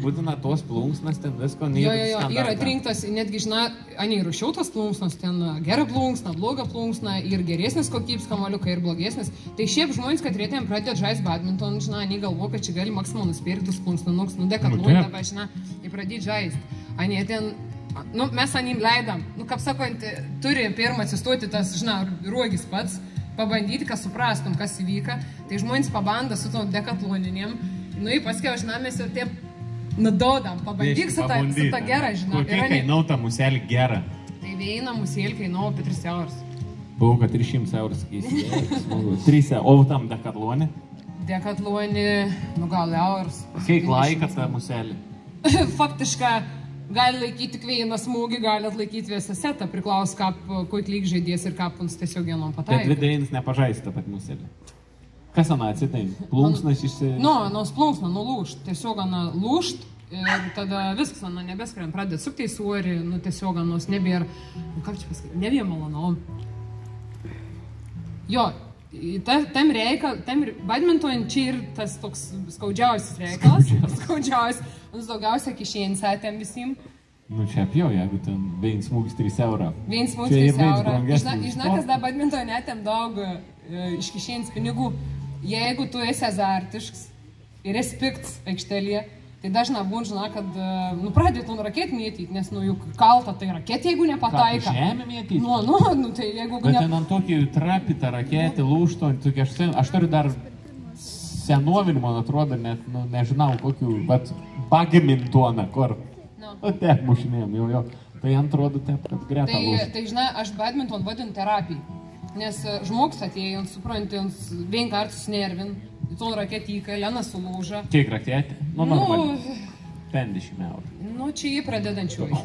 būtina tos plunksnas, ten visko Jo, yra atrinktas, netgi, žinai, ani rušiau tos plunksnos, ten gera plunksna, bloga plunksna, ir geresnis kokybės kamoliukai, ir blogesnis. Tai šiaip žmonės, kad rytėm pradėt žaisti badminton, žinai, ani galvo, kad čia gali maksimum nuspirktus plunksnus, Decathlon, dabar, žinai, ir pradėt žaisti. Ani ten, mes anim leidam, kaip sakant, turi pirmą atsistoti tas, žinai, ruogis pats, pabandyti, kad suprastum, kas įvyka. Tai žmonės pabanda su tom Decathloninėm, į paskiau, žinai, mes jau taip nudodam, pabandyk su ta gera, žinai. Kokia kainau ta muselė gera? Tai viena muselė kainau apie 3 eurus. Buvau, kad 300 eurus keisi. 3 eurus. O tam Decathlone? Decathlone, gal eurus. Kiek laika ta muselė? Faktiškai gali laikyti tik vieną smūgį, gali atlaikyti visą setą, priklaus, kokį lyg žaidės ir kaip mums tiesiog vienom pataiko. Bet vidėjinis nepažais tą pat muselį. Kas ana atsitain? Plunksnas išsi... Nos plunksna nulūšt, tiesiog ana lūšt ir tada viskas ana nebeskriam, pradėt sukti į suorį, tiesiog anos nebėra, kaip čia pasakyti, nevien malonom. Jo, tam badminton čia ir tas toks skaudžiausias reikalas, daugiausia kišėnis atėm visim. Čia apjau, jeigu ten vienas smūgis 3 eurą. Vienas smūgis 3 eurą. Žinai, kas da badminton atėm daug iš kišėnis pinigų. Jeigu tu esi azartiškas ir esi piktas aikštelėje, tai dažnai būna, žinai, kad pradėtų raketį mėtyti, nes, juk kalta tai raketė, jeigu nepataika. Žemė mėtyti? Tai jeigu... Bet ten ant tokį trapitą raketį, lūšto, aš turiu dar senovinį, man atrodo, net, nežinau, kokių, bet badmintoną, kur. Taip, mušinėjom, jo. Tai atrodo taip, kad greta lūšto. Tai, žinai, aš badminton vadinu terapijai. Nes žmogus atėjo, supranti, vien kartų snervin, ton raketį įkalė, sulūža. Kiek raketė? Normaliai. 50 eurų. Čia jį pradedančioji.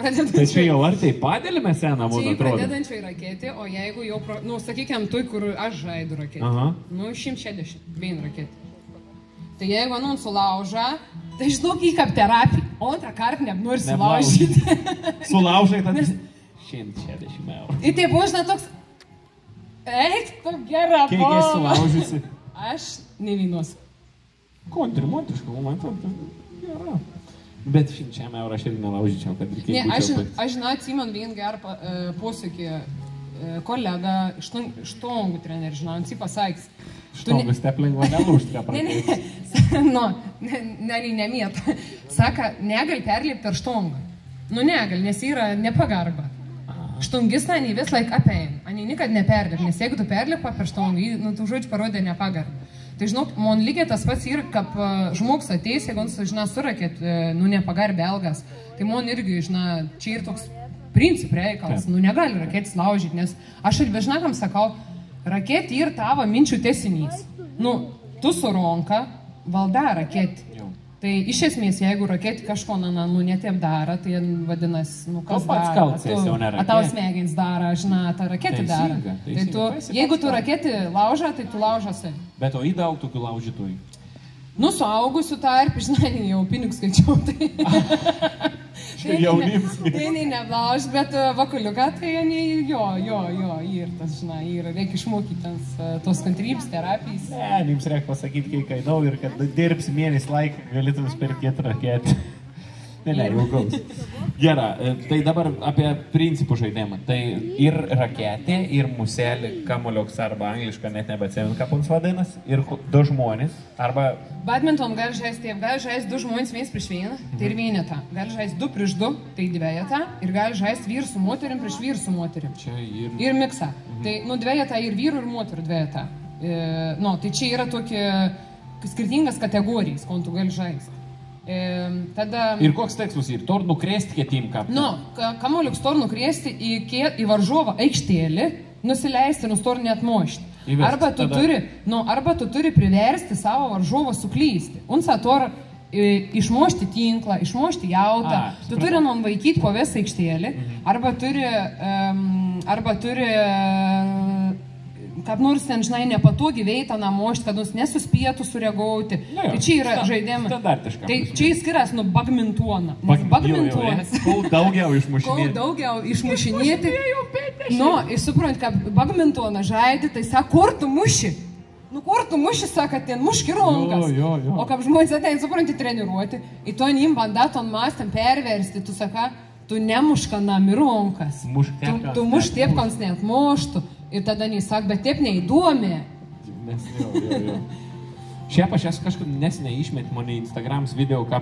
Tai čia jau ar tai padėlime seną, man atrodo? Čia jį pradedančioji raketė, o jeigu jau, sakykime, tu, kur aš žaidu raketį. 160, vien raketį. Tai jeigu sulauža, tai žinok, jį kaip terapija. O antrą kartą nebnori sulaužyti. Sulaužai, tada 160 eurų. Ir tai buvo, žinai, toks... Eik, tu gera, Kiek esi sulaužysi? Aš nevynos. Kontrimontiška, man atrodo, gera. Bet 100 eurų aš irgi nelaužyčiau, kad reikėtų būčiau pat. Aš žinau, atsimenu vieną gerą posakį, kolega, štongų trenerį, žinau, jis pasakys. Štongus taip lengva nelūžti, ką pradėti. Nemėta. Saka, negali perlipti per štongą. Negali, nes yra nepagarba. Štongistą ani vis laik apein, ani nikad neperlip, nes jeigu tu perlipa per štongą, tu žodžiu parodė nepagarbą. Tai žinok, man lygiai tas pats yra, kaip žmogus ateis, jeigu jis, žinai, surakėt, nepagarbė elgas, tai man irgi, žinai, čia ir toks princip reikalas, negali rakėtis laužyti, nes aš ir bežnakam sakau, rakėti ir tavo minčių tesinys. Tu su ronka valda rakėti. Tai iš esmės, jeigu raketį kažko, netiep daro, tai vadinasi, kas daro, tau smegenys daro, žinai, tą raketį daro. Tai tu, jeigu tu raketį laužą, tai tu laužasi. Bet o įdaug tokių laužytojų? Suaugusių tarp, žinai, jau pinigus skaičiau, tai... Jaunims. Tai neblauž, bet vakuliuką, tai jo, ir tas, žinai, reikia išmokyti tos kantrybės, terapijas. Jums reikia pasakyti, kai kainau ir kad dirbsi mėnesį laiką, galėtum spirkėti raketį. Jau gaus. Gera, tai dabar apie principų žaidimą. Tai ir raketė, ir muselė, kamulioks arba angliška, net nebeatsimenu, ką pons vadinas, ir 2 žmonės, arba... Badminton gali žaisti taip, gali žaisti 2 žmonės viens prieš vieną, tai ir vienetą. Gali žaisti 2 prieš 2, tai dvejetą, ir gali žaisti vyr su moterim prieš vyr su moterim. Čia ir... Ir miksą. Tai, dvejetą ir vyrų ir moterų dvejetą. Tai čia yra tokie skirtingas kategorijas, ko tu gali žaisti. Tada... Ir koks tekstus ir tor nukrėsti ketim ką? Kamuoliuks tor nukrėsti į varžovą aikštėlį, nusileisti, tor neatmošti. Arba tu turi priversti savo varžovą suklysti. Unsa tor išmošti tinklą, išmošti jautą, tu turi vaikyti po visą aikštėlį, arba turi kad nors ten, žinai, nepatogi veitą namošti, kad nors nesuspėtų sureagauti. Tai čia yra žaidimas. Tai čia įskiras badmintoną. Badmintonas. Kol daugiau išmušinėti. Ir suprant, kad badmintoną žaidži, tai sako, kur tu muši? Nu kur tu muši, saka, ten muški rankas. Jo. O kaip žmonės ateina, supranti, treniruoti, į to nim bandaton mastam perversti, tu saka, tu nemuška nami rankas. Tu muš taip, kons net muštų. Ir tada nesak, bet taip neįdomi. Jo. Šiaip aš esu kažkur nesiniai išmet mano Instagrams video, ką